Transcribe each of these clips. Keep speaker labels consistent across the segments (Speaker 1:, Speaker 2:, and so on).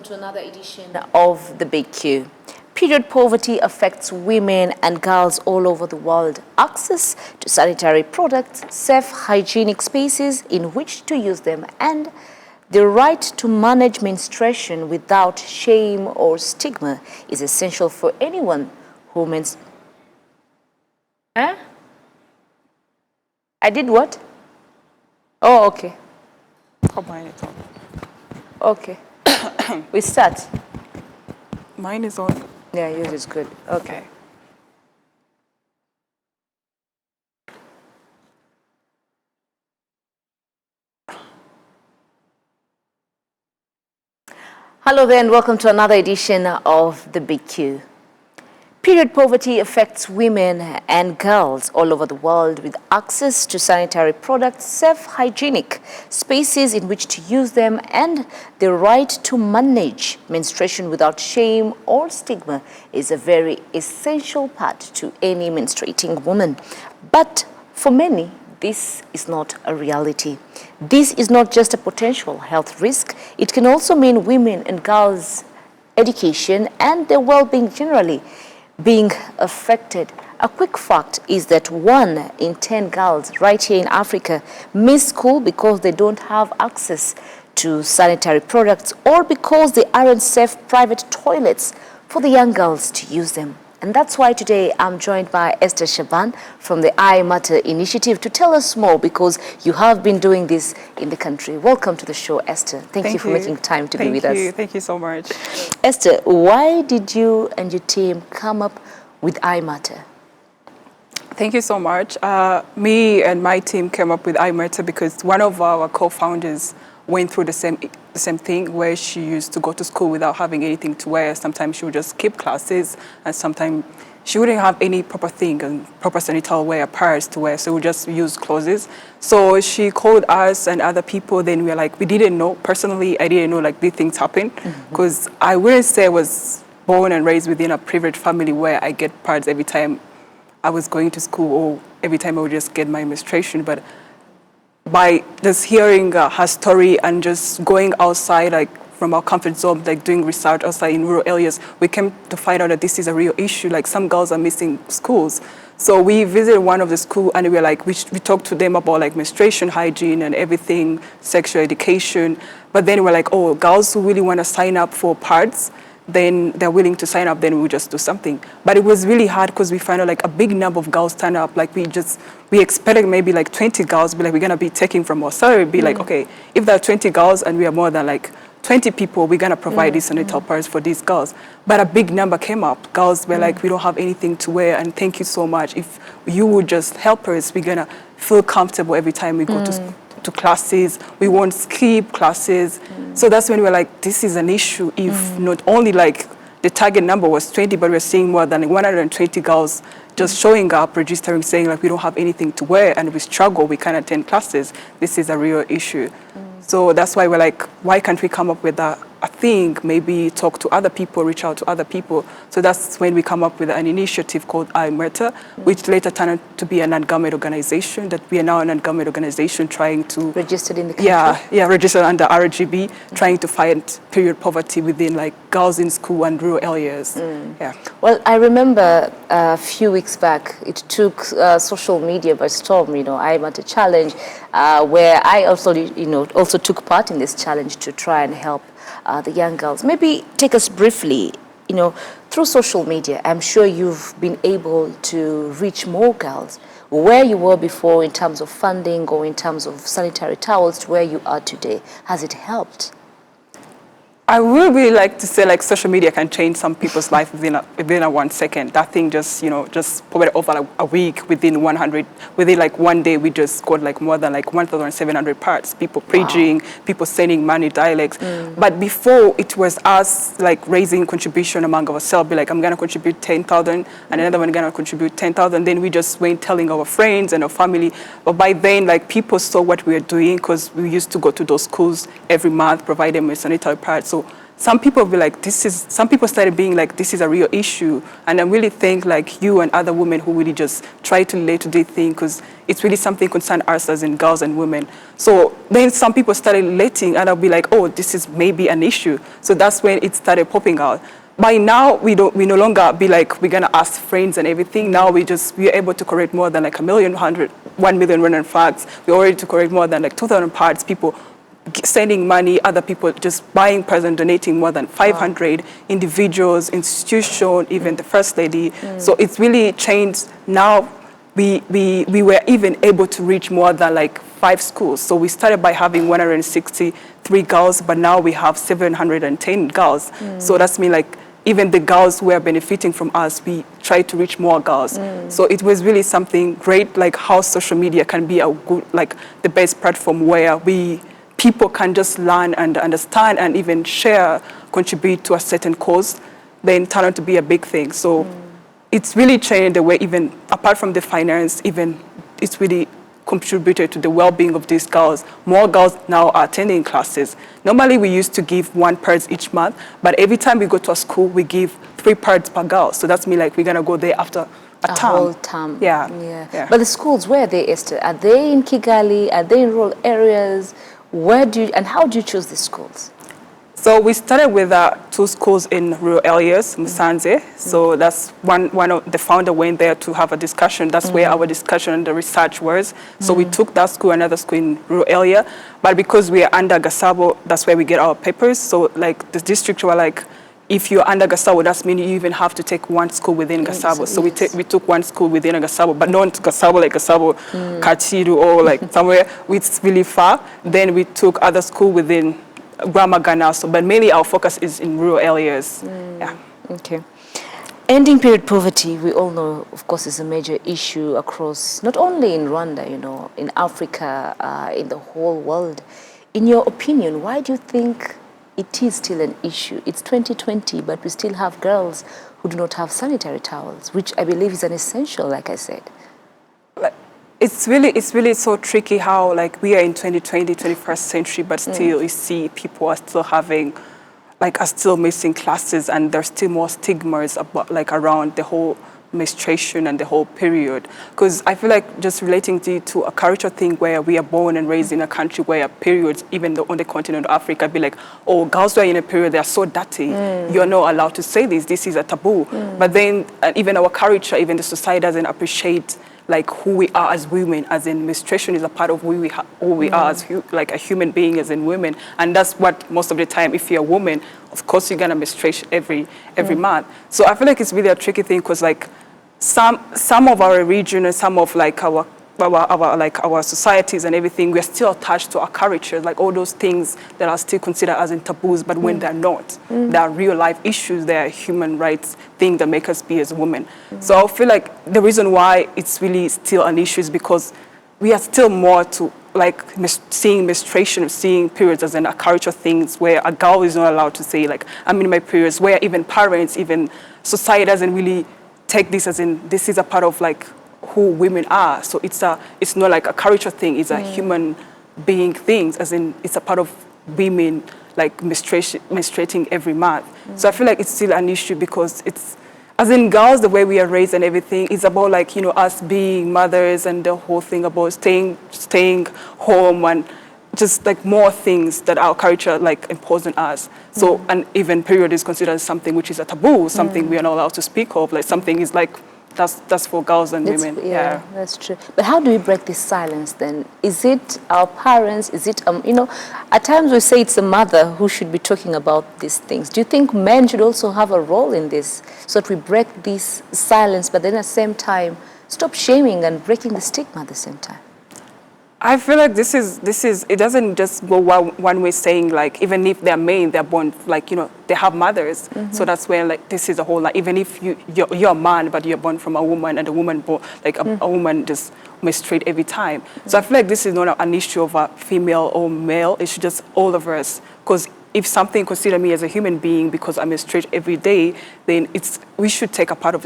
Speaker 1: To another edition of The Big Q. Period poverty affects women and girls all over the world. Access to sanitary products, safe hygienic spaces in which to use them, and the right to manage menstruation without shame or stigma is essential for anyone who I did what? Oh, okay.
Speaker 2: Mine is on.
Speaker 1: Okay. We start.
Speaker 2: Mine is on.
Speaker 1: Yeah, yours is good. Okay. Hello there and welcome to another edition of The Big Q. Period poverty affects women and girls all over the world with access to sanitary products, safe hygienic spaces in which to use them, and the right to manage menstruation without shame or stigma is a very essential part to any menstruating woman. But for many, this is not a reality. This is not just a potential health risk. It can also mean women and girls' education and their well-being generally being affected. A quick fact is that 1 in 10 girls right here in Africa miss school because they don't have access to sanitary products or because there aren't safe private toilets for the young girls to use them. And that's why today I'm joined by Esther Shaban from the I Matter initiative to tell us more, because you have been doing this in the country. Welcome to the show, Esther. Thank you for making time to be with us.
Speaker 2: Thank you so much.
Speaker 1: Esther, why did you and your team come up with I Matter?
Speaker 2: Thank you so much. Me and my team came up with I Matter because one of our co-founders went through the same thing, where she used to go to school without having anything to wear. Sometimes she would just skip classes, and sometimes she wouldn't have any proper thing and proper sanitary wear, pads to wear, so we just use clothes. So she called us and other people. Then we were like, we didn't know. Personally, I didn't know like these things happen, because I wouldn't say I was born and raised within a privileged family where I get pads every time I was going to school or every time I would just get my menstruation. But by just hearing her story and just going outside, like from our comfort zone, like doing research outside in rural areas, we came to find out that this is a real issue. Like some girls are missing schools. So we visited one of the schools, and we were like, we talked to them about like menstruation hygiene and everything, sexual education. But then we're like, oh, girls who really want to sign up for pads, then they're willing to sign up, then we'll just do something. But it was really hard because we found out like a big number of girls turn up. Like we expected maybe like 20 girls, but like we're gonna be taking from our salary, be like, okay, if there are 20 girls and we are more than like 20 people, we're gonna provide these sanitary pads for these girls. But a big number came up. Girls were like, we don't have anything to wear, and thank you so much. If you would just help us, we're gonna feel comfortable every time we go to classes. We won't skip classes. So that's when we're like, this is an issue. If not only like the target number was 20, but we're seeing more than 120 girls just showing up, registering, saying like we don't have anything to wear and we struggle, we can't attend classes. This is a real issue. So that's why we're like, why can't we come up with a thing, maybe talk to other people, reach out to other people. So that's when we come up with an initiative called I Matter, which later turned out to be a non-government organization, that we are now a non-government organization trying to...
Speaker 1: Registered in the country?
Speaker 2: Yeah, registered under RGB, trying to fight period poverty within like girls in school and rural areas. Yeah.
Speaker 1: Well, I remember a few weeks back, it took social media by storm, I Matter challenge, where I also, also took part in this challenge to try and help the young girls. Maybe take us briefly, through social media. I'm sure you've been able to reach more girls where you were before in terms of funding or in terms of sanitary towels to where you are today. Has it helped?
Speaker 2: I would really like to say like social media can change some people's life within a 1 second. That thing just, just probably over like a week, within like 1 day, we just got like more than like 1,700 parts. People preaching, people sending money, dialects. But before, it was us like raising contribution among ourselves. Be like, I'm gonna contribute 10,000 and another one gonna contribute 10,000. Then we just went telling our friends and our family. But by then, like people saw what we were doing, because we used to go to those schools every month, provide them with sanitary pads. So some people be like, some people started being like, this is a real issue. And I really think like you and other women who really just try to relate to this thing, because it's really something concern us as in girls and women. So then some people started relating, and I'll be like, oh, this is maybe an issue. So that's when it started popping out. By now, we no longer be like, we're gonna ask friends and everything. Now we're able to correct more than like 1 million Rwandan flags. We're already to correct more than like 2,000 parts, people sending money, other people just buying presents, donating more than 500 individuals, institutions, even the First Lady. So it's really changed. Now we were even able to reach more than like 5 schools. So we started by having 163 girls, but now we have 710 girls. So that's mean like even the girls who are benefiting from us, we try to reach more girls. So it was really something great, like how social media can be a good, like the best platform where people can just learn and understand and even share, contribute to a certain cause, then turn out to be a big thing. So it's really changed the way, even apart from the finance, even it's really contributed to the well-being of these girls. More girls now are attending classes. Normally we used to give 1 purse each month, but every time we go to a school, we give 3 purse per girl. So that's mean like we're gonna go there after a term.
Speaker 1: Whole term.
Speaker 2: Yeah.
Speaker 1: But the schools, where are they, Esther? Are they in Kigali? Are they in rural areas? And how do you choose the schools?
Speaker 2: So we started with 2 schools in rural areas, Musanze. So that's one of the founder went there to have a discussion. That's where our discussion and the research was. So we took that school, another school in rural area. But because we are under Gasabo, that's where we get our papers. So like the district were like, if you're under Gasabo, that means you even have to take 1 school within Gasabo. So we took 1 school within Gasabo, but not Gasabo like Gasabo, Kachiru, or like somewhere it's really far. Then we took other school within Gramagana. So, but mainly our focus is in rural areas. Yeah.
Speaker 1: Okay. Ending period poverty, we all know, of course, is a major issue across, not only in Rwanda, you know, in Africa, in the whole world. In your opinion, why do you think it is still an issue? It's 2020, but we still have girls who do not have sanitary towels, which I believe is an essential, like I said.
Speaker 2: It's really so tricky how like we are in 2020, 21st century, but still you see people are still having, like are still missing classes, and there's still more stigmas about like around the whole menstruation and the whole period. Because I feel like just relating to a cultural thing where we are born and raised in a country where periods, even though on the continent of Africa, be like, oh, girls who are in a period, they are so dirty. You're not allowed to say this is a taboo. But then even our culture, even the society doesn't appreciate like who we are as women, as in menstruation is a part of who we are as like a human being, as in women. And that's what most of the time, if you're a woman, of course you're gonna menstruate every month. So I feel like it's really a tricky thing, because like some of our region and some of like our societies and everything, we're still attached to our culture, like all those things that are still considered as in taboos, but when they're not, they're real life issues, they're human rights things that make us be as women. So I feel like the reason why it's really still an issue is because we are still more to like seeing menstruation, seeing periods as in a cultural things where a girl is not allowed to say like, I'm in my periods, where even parents, even society doesn't really take this as in, this is a part of like who women are. So it's not like a cultural thing, it's a human being thing, as in it's a part of women like menstruating every month. So I feel like it's still an issue, because it's, as in girls, the way we are raised and everything, it's about like, you know, us being mothers and the whole thing about staying home and just like more things that our culture like impose on us. So, and even period is considered something which is a taboo, something we are not allowed to speak of, like something is like, that's for girls and women.
Speaker 1: Yeah, that's true. But how do we break this silence then? Is it our parents? Is it, you know, at times we say it's the mother who should be talking about these things. Do you think men should also have a role in this, so that we break this silence, but then at the same time, stop shaming and breaking the stigma at the same time?
Speaker 2: I feel like this is, it doesn't just go one way, saying like, even if they're men, they're born, like, you know, they have mothers. So that's where like, this is a whole, like, even if you're a man, but you're born from a woman, and a woman born, like a woman just menstruate every time. So I feel like this is not an issue of a female or male, it's just all of us. Because if something consider me as a human being because I menstruate every day, then we should take a part of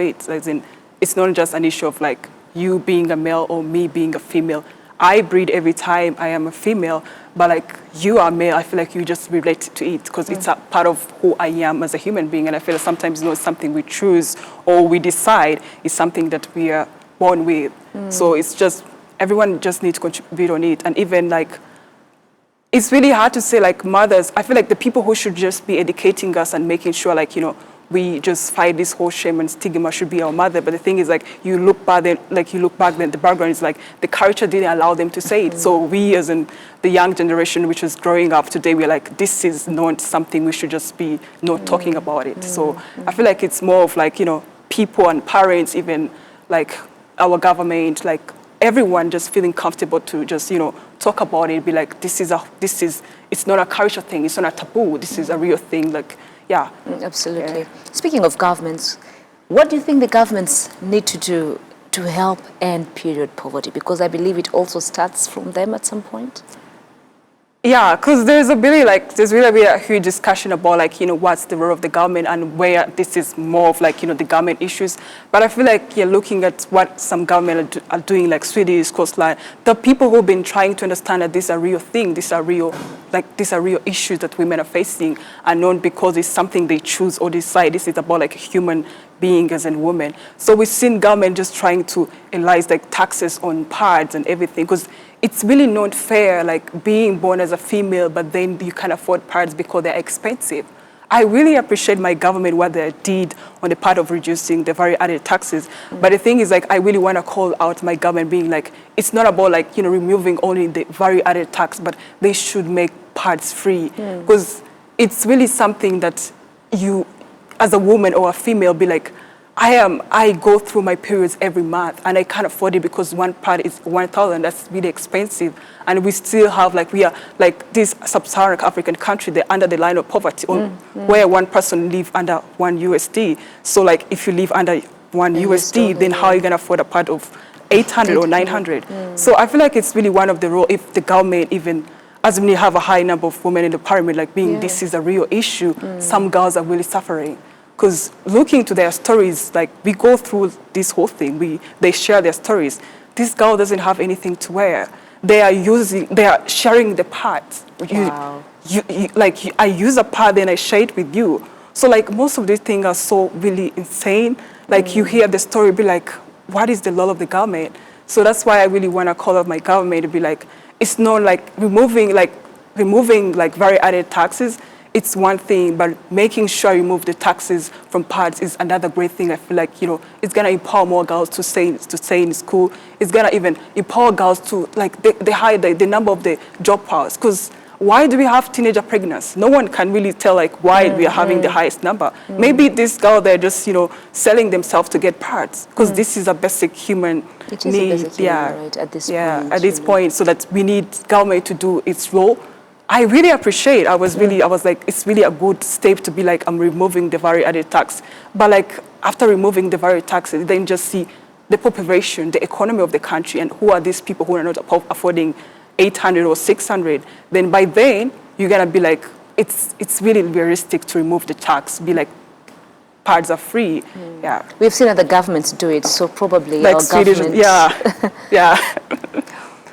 Speaker 2: it. As in, it's not just an issue of like you being a male or me being a female. I breed every time I am a female, but like you are male, I feel like you just relate to it because it's a part of who I am as a human being. And I feel like sometimes it's not something we choose or we decide, it's something that we are born with. So it's just, everyone just needs to contribute on it. And even like, it's really hard to say like mothers, I feel like the people who should just be educating us and making sure like, you know, we just fight this whole shame and stigma should be our mother. But the thing is like, you look back then, the background is like, the culture didn't allow them to say it. So we as in the young generation, which is growing up today, we're like, this is not something we should just be not talking about it. So I feel like it's more of like, you know, people and parents, even like our government, like everyone just feeling comfortable to just, you know, talk about it, be like, it's not a culture thing, it's not a taboo, this is a real thing, like, yeah.
Speaker 1: Absolutely. Yeah. Speaking of governments, what do you think the governments need to do to help end period poverty? Because I believe it also starts from them at some point.
Speaker 2: Yeah, because there's really a huge discussion about like, you know, what's the role of the government and where this is more of like, you know, the government issues. But I feel like you're looking at what some government are doing, like Swedish coastline. The people who've been trying to understand that these are real things, these are real issues that women are facing, and not because it's something they choose or decide. This is about like a human being as a woman. So we've seen government just trying to enlice like taxes on pads and everything, because it's really not fair, like being born as a female, but then you can't afford pads because they're expensive. I really appreciate my government, what they did on the part of reducing the value-added taxes. But the thing is, like, I really want to call out my government being like, it's not about like, you know, removing only the value-added tax, but they should make pads free. Because it's really something that you, as a woman or a female, be like, I go through my periods every month and I can't afford it because one pad is 1,000. That's really expensive. And we still have, like, we are like this sub-Saharan African country, they're under the line of poverty, where one person live under 1 USD. So like, if you live under 1 USD, then how are you going to afford a pad of 800 or 900? So I feel like it's really one of the role, if the government even, as we have a high number of women in the parliament, like being, this is a real issue, some girls are really suffering. Because looking to their stories, like we go through this whole thing, they share their stories. This girl doesn't have anything to wear. They are sharing the parts.
Speaker 1: Wow.
Speaker 2: I use a pad and I share it with you. So like most of these things are so really insane. Like you hear the story, be like, what is the law of the government? So that's why I really want to call out my government to be like, it's not like removing value-added taxes. It's one thing, but making sure you remove the taxes from pads is another great thing. I feel like, you know, it's gonna empower more girls to stay in school. It's gonna even empower girls to like the number of the job powers. Because why do we have teenager pregnancy? No one can really tell like why we are having the highest number. Maybe this girl, they're just, you know, selling themselves to get pads, because this is a basic human need.
Speaker 1: A basic human right, at this point.
Speaker 2: At this point, so that we need government to do its role. I really appreciate, I was like, it's really a good step to be like, I'm removing the value-added tax. But like, after removing the value tax, then just see the population, the economy of the country, and who are these people who are not affording 800 or 600. Then by then, you're gonna be like, it's really realistic to remove the tax, be like, pads are free. Yeah.
Speaker 1: We've seen other governments do it, so probably
Speaker 2: like
Speaker 1: our
Speaker 2: Swedish,
Speaker 1: government.
Speaker 2: yeah, yeah.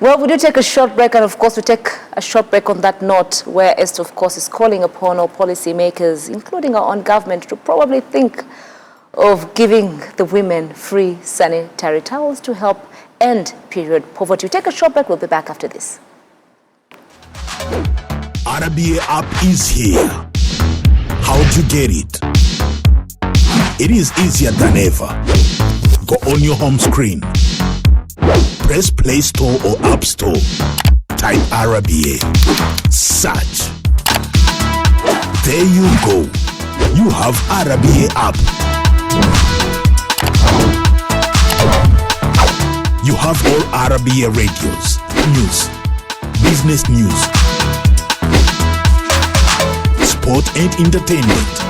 Speaker 1: Well, we do take a short break, and of course we take a short break on that note, where Esther, of course, is calling upon our policymakers, including our own government, to probably think of giving the women free sanitary towels to help end period poverty. We take a short break, we'll be back after this.
Speaker 3: RBA app is here. How to get it? It is easier than ever. Go on your home screen. Press Play Store or App Store. Type RBA. Search. There you go. You have RBA app. You have all RBA radios, news, business news, sport and entertainment.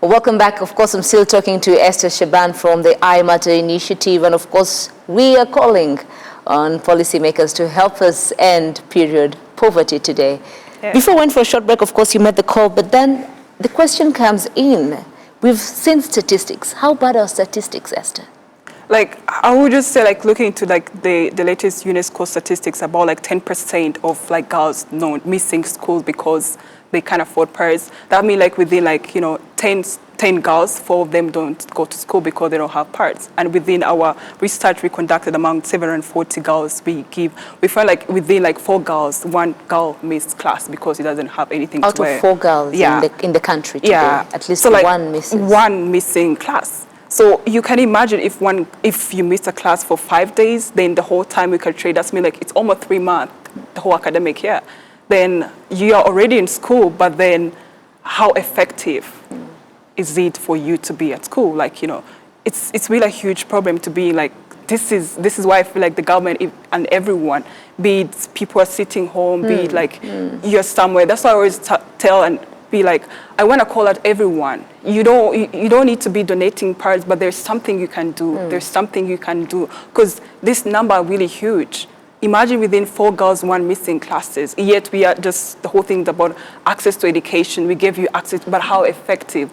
Speaker 1: Welcome back. Of course, I'm still talking to Esther Shaban from the I Matter initiative, and of course, we are calling on policymakers to help us end period poverty today. Yeah. Before we went for a short break, of course, you made the call, but then the question comes in, We've seen statistics. How bad are statistics, Esther?
Speaker 2: Like, I would just say, like, looking into like the latest UNESCO statistics, about like 10% of like girls missing school because they can't afford pads. That means like within like, 10 girls, 4 of them don't go to school because they don't have pads. And within our research we conducted among 740 girls, we found like within like 4 girls, 1 girl missed class because he doesn't have anything
Speaker 1: Out
Speaker 2: to wear.
Speaker 1: Out of 4 girls in the country today, at least
Speaker 2: so like
Speaker 1: 1 misses.
Speaker 2: 1 missing class. So you can imagine if you miss a class for 5 days, then the whole time we can trade, that's mean like it's almost 3 months, the whole academic year. Then you are already in school, but then how effective is it for you to be at school? Like, it's really a huge problem to be like, this is why I feel like the government and everyone, be it people are sitting home, be it like you're somewhere. That's why I always tell and be like, I want to call out everyone. You don't need to be donating pads, but there's something you can do. There's something you can do, because this number are really huge. Imagine within 4 girls, 1 missing classes. Yet we are just, the whole thing about access to education. We gave you access, but how effective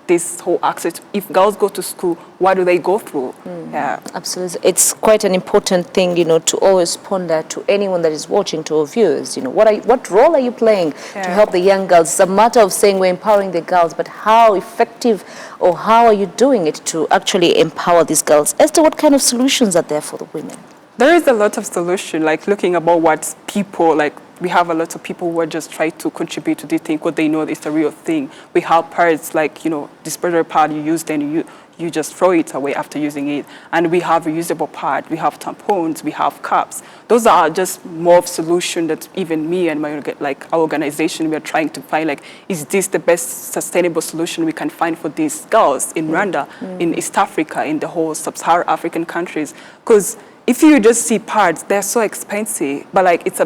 Speaker 2: this whole access? If girls go to school, what do they go through? Yeah,
Speaker 1: absolutely. It's quite an important thing, to always ponder to anyone that is watching, to our viewers. What role are you playing to help the young girls? It's a matter of saying we're empowering the girls, but how effective or how are you doing it to actually empower these girls? Esther, what kind of solutions are there for the women?
Speaker 2: There is a lot of solution, like looking about what people, like we have a lot of people who are just trying to contribute to this thing because they know it's a real thing. We have pads like, disposable pad you use, then you just throw it away after using it. And we have reusable pad, we have tampons, we have cups. Those are just more of solution that even me and our organization, we are trying to find, like, is this the best sustainable solution we can find for these girls in Rwanda, in East Africa, in the whole sub-Saharan African countries? Because if you just see pads, they're so expensive, but like it's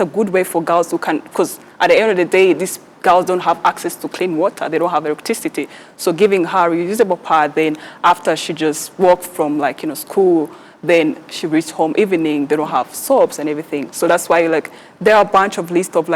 Speaker 2: a good way for girls who can, because at the end of the day, these girls don't have access to clean water, they don't have electricity. So giving her a reusable pad, then after she just walked from school, then she reached home evening, they don't have soaps and everything. So that's why there are a bunch of list of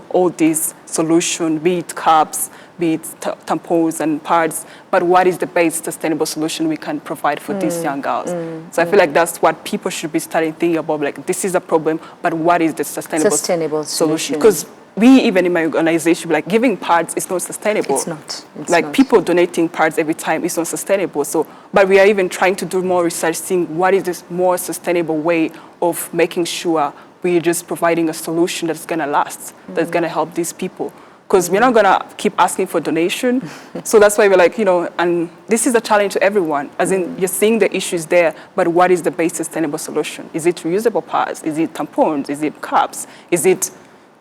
Speaker 2: all these solutions, be it cups, be it tampons and pads, but what is the best sustainable solution we can provide for these young girls? So I feel like that's what people should be starting thinking about, like, this is a problem, but what is the sustainable solution? Because we, even in my organization, like, giving pads is not sustainable.
Speaker 1: It's not. It's
Speaker 2: like,
Speaker 1: not.
Speaker 2: people donating pads every time is not sustainable. So, but we are even trying to do more research, seeing what is this more sustainable way of making sure we're just providing a solution that's going to last, that's going to help these people. Because we're not going to keep asking for donation. So that's why we're like, and this is a challenge to everyone. As in, you're seeing the issues there, but what is the best sustainable solution? Is it reusable pads? Is it tampons? Is it cups? Is it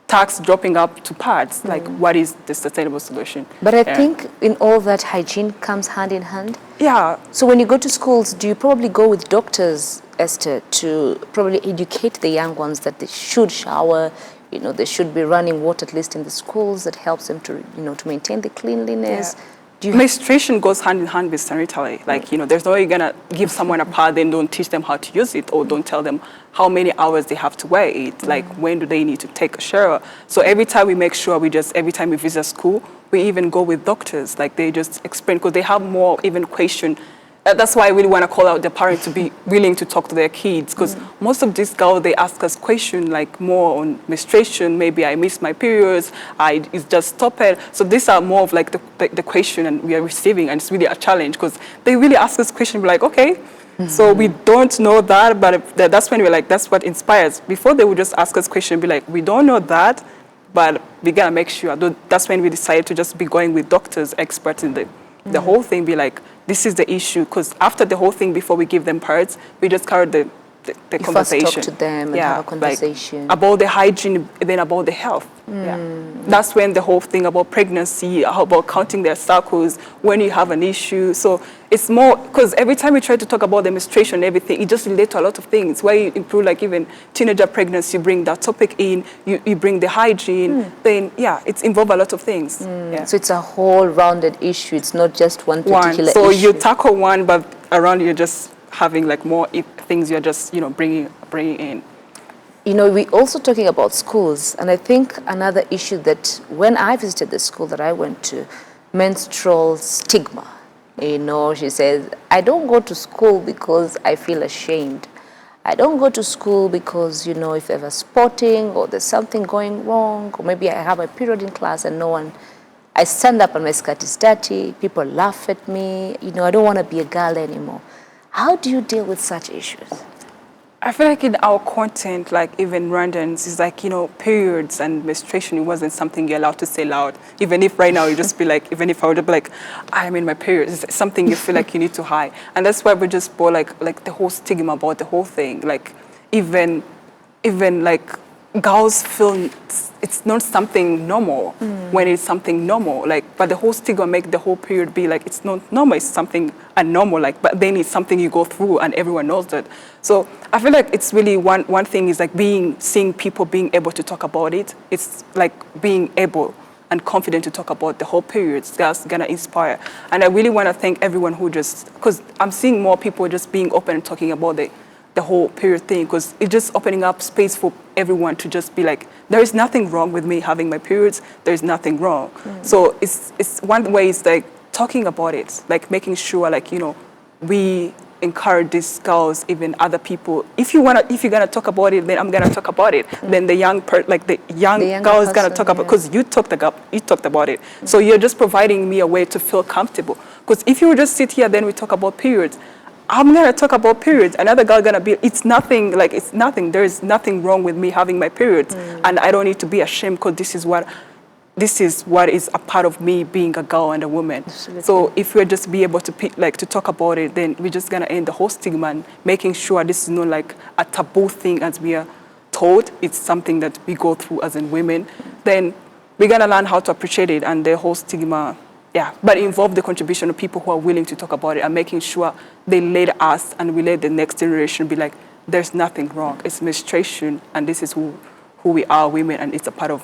Speaker 2: tax dropping up to pads? Like, what is the sustainable solution?
Speaker 1: But I think in all that, hygiene comes hand in hand.
Speaker 2: Yeah.
Speaker 1: So when you go to schools, do you probably go with doctors, Esther, to probably educate the young ones that they should shower, they should be running water at least in the schools, that helps them to, to maintain the cleanliness?
Speaker 2: Yeah. Menstruation goes hand in hand with sanitary. Like, there's no way you're going to give someone a pad and don't teach them how to use it, or don't tell them how many hours they have to wear it. Like, when do they need to take a shower? So every time we make sure every time we visit school, we even go with doctors. Like, they just explain, because they have more even question. That's why I really want to call out the parents to be willing to talk to their kids, because most of these girls, they ask us questions like more on menstruation. Maybe I missed my periods, it's just stopped. So these are more of like the question and we are receiving, and it's really a challenge because they really ask us questions. We're like, okay, so we don't know that, but that's when we're like, that's what inspires. Before they would just ask us questions and be like, we don't know that, but we gotta make sure. That's when we decided to just be going with doctors, experts in the whole thing, be like, this is the issue, because after the whole thing, before we give them pads, we just carry the conversation.
Speaker 1: First talk to them and have a conversation.
Speaker 2: Like, about the hygiene, then about the health. That's when the whole thing about pregnancy, about counting their cycles, when you have an issue. So it's more, because every time we try to talk about the menstruation and everything, it just relates to a lot of things. Where you improve, like even teenager pregnancy, you bring that topic in, you bring the hygiene, then it's involved a lot of things.
Speaker 1: So it's a whole rounded issue. It's not just one particular
Speaker 2: So
Speaker 1: issue.
Speaker 2: you tackle one, but around you're just having like more things you're just, bringing in.
Speaker 1: We're also talking about schools, and I think another issue that when I visited the school that I went to, menstrual stigma. You know, she says, I don't go to school because I feel ashamed. I don't go to school because, you know, if ever sporting or there's something going wrong, or maybe I have a period in class and no one, I stand up and my skirt is dirty, people laugh at me, you know, I don't want to be a girl anymore. How do you deal with such issues?
Speaker 2: I feel like in our content, like even Rwandans, it's like, you know, periods and menstruation, it wasn't something you're allowed to say loud. Even if right now you just be like, even if I would be like, I'm in my periods, it's something you feel like you need to hide. And that's why we just brought like the whole stigma about the whole thing. Like even like girls feel it's not something normal when it's something normal. Like, but the whole stigma make the whole period be like, it's not normal, it's something abnormal, like, but then it's something you go through and everyone knows that. So I feel like it's really one thing is like seeing people being able to talk about it. It's like being able and confident to talk about the whole period. That's gonna inspire. And I really wanna thank everyone who just, because I'm seeing more people just being open and talking about the whole period thing, because it's just opening up space for everyone to just be like, there is nothing wrong with me having my periods, there is nothing wrong. So it's one way is like talking about it, like making sure like, you know, we encourage these girls, even other people. If you're gonna talk about it, then I'm gonna talk about it. Then the young girl is gonna talk about, because you talked about it. So you're just providing me a way to feel comfortable. Because if you just sit here, then we talk about periods, I'm gonna talk about periods. Another girl gonna be, it's nothing. There is nothing wrong with me having my periods, and I don't need to be ashamed because this is what is a part of me being a girl and a woman. Absolutely. So if we just be able to to talk about it, then we're just gonna end the whole stigma and making sure this is not like a taboo thing as we are told. It's something that we go through as in women. Then we're gonna learn how to appreciate it and the whole stigma. Yeah, but involve the contribution of people who are willing to talk about it and making sure they lead us and we let the next generation be like, there's nothing wrong. It's menstruation and this is who we are, women, and it's a part of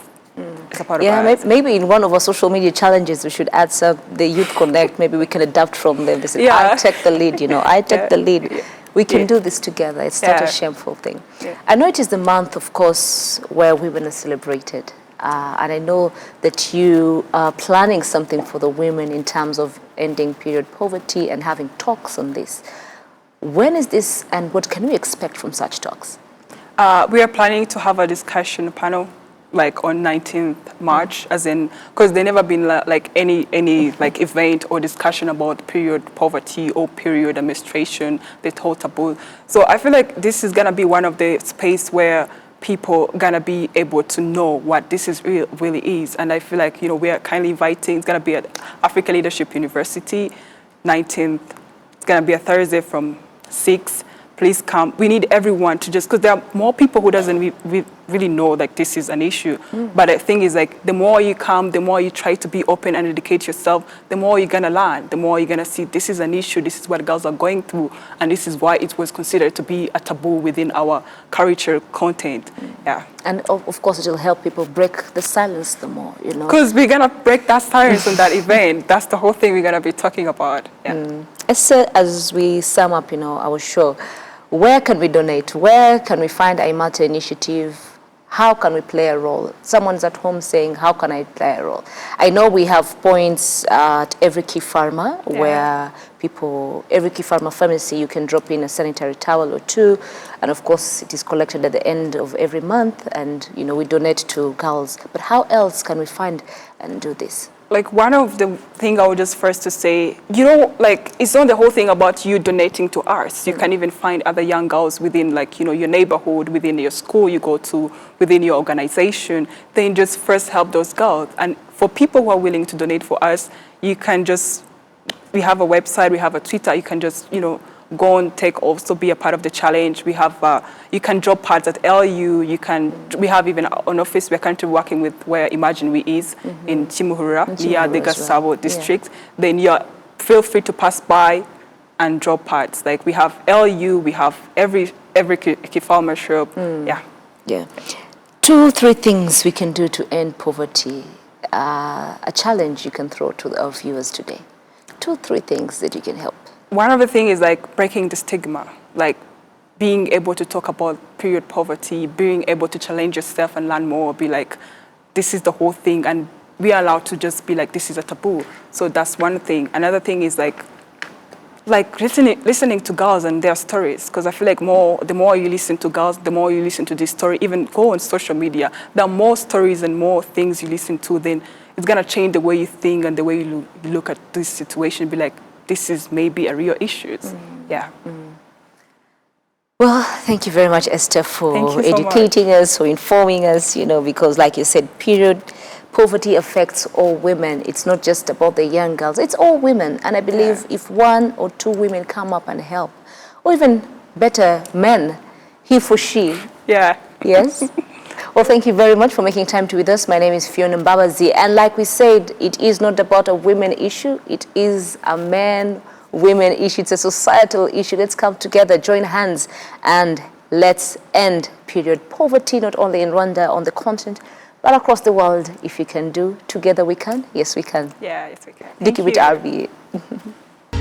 Speaker 1: maybe in one of our social media challenges we should add the Youth Connect. Maybe we can adapt from them. They say, I take the lead, you know, I take the lead. We can do this together. It's not a shameful thing. I know it is the month, of course, where women are celebrated. And I know that you are planning something for the women in terms of ending period poverty and having talks on this. When is this and what can we expect from such talks?
Speaker 2: We are planning to have a discussion panel like on 19th March, as in, because there never been like any like event or discussion about period poverty or period menstruation, the whole taboo. So I feel like this is gonna be one of the space where people gonna be able to know what this is really is. And I feel like, you know, we are kindly inviting, it's gonna be at Africa Leadership University, 19th. It's gonna be a Thursday from 6. Please come. We need everyone to just, because there are more people who doesn't really know like this is an issue. But the thing is like, the more you come, the more you try to be open and educate yourself, the more you're gonna learn, the more you're gonna see this is an issue, this is what girls are going through, and this is why it was considered to be a taboo within our culture content. Yeah. And
Speaker 1: of course it will help people break the silence the more, you know.
Speaker 2: Because we're gonna break that silence on that event. That's the whole thing we're gonna be talking about. Yeah.
Speaker 1: As we sum up, you know, our show, where can we donate? Where can we find Aimata Initiative? How can we play a role? Someone's at home saying, how can I play a role? I know we have points at every key farmer where every key farmer pharmacy, you can drop in a sanitary towel or two. And of course, it is collected at the end of every month. And, you know, we donate to girls. But how else can we find and do this?
Speaker 2: Like one of the thing I would just first to say, you know, like it's not the whole thing about you donating to us. You can even find other young girls within like, you know, your neighborhood, within your school you go to, within your organization. Then just first help those girls. And for people who are willing to donate for us, you can just, we have a website, we have a Twitter, you can just, you know, go and also be a part of the challenge. We have, you can drop parts at LU, we have even an office we're currently working with where Imagine We is in Chimuhura, near the Gasabo district. Then feel free to pass by and drop parts. Like we have LU, we have every farmer shop,
Speaker 1: Yeah. 2-3 things we can do to end poverty. A challenge you can throw to our viewers today. 2-3 things that you can help.
Speaker 2: One of the things is like breaking the stigma, like being able to talk about period poverty, being able to challenge yourself and learn more, be like, this is the whole thing, and we are allowed to just be like, this is a taboo. So that's one thing. Another thing is like listening to girls and their stories, because I feel like the more you listen to girls, the more you listen to this story. Even go on social media, there are more stories and more things you listen to, then it's gonna change the way you think and the way you look at this situation. Be like, this is maybe a real issue. Yeah.
Speaker 1: Well, thank you very much, Esther, for educating us, for informing us, because like you said, period poverty affects all women. It's not just about the young girls, it's all women. And I believe if one or two women come up and help, or even better, men, he for she.
Speaker 2: Yeah.
Speaker 1: Yes? Well, thank you very much for making time to with us. My name is Fiona Mbabazi. And like we said, it is not about a women issue. It is a women issue. It's a societal issue. Let's come together, join hands, and let's end period poverty, not only in Rwanda, on the continent, but across the world. If you can do, together we can. Yes, we can.
Speaker 2: Yeah, yes, we can.
Speaker 1: Diki with RBA.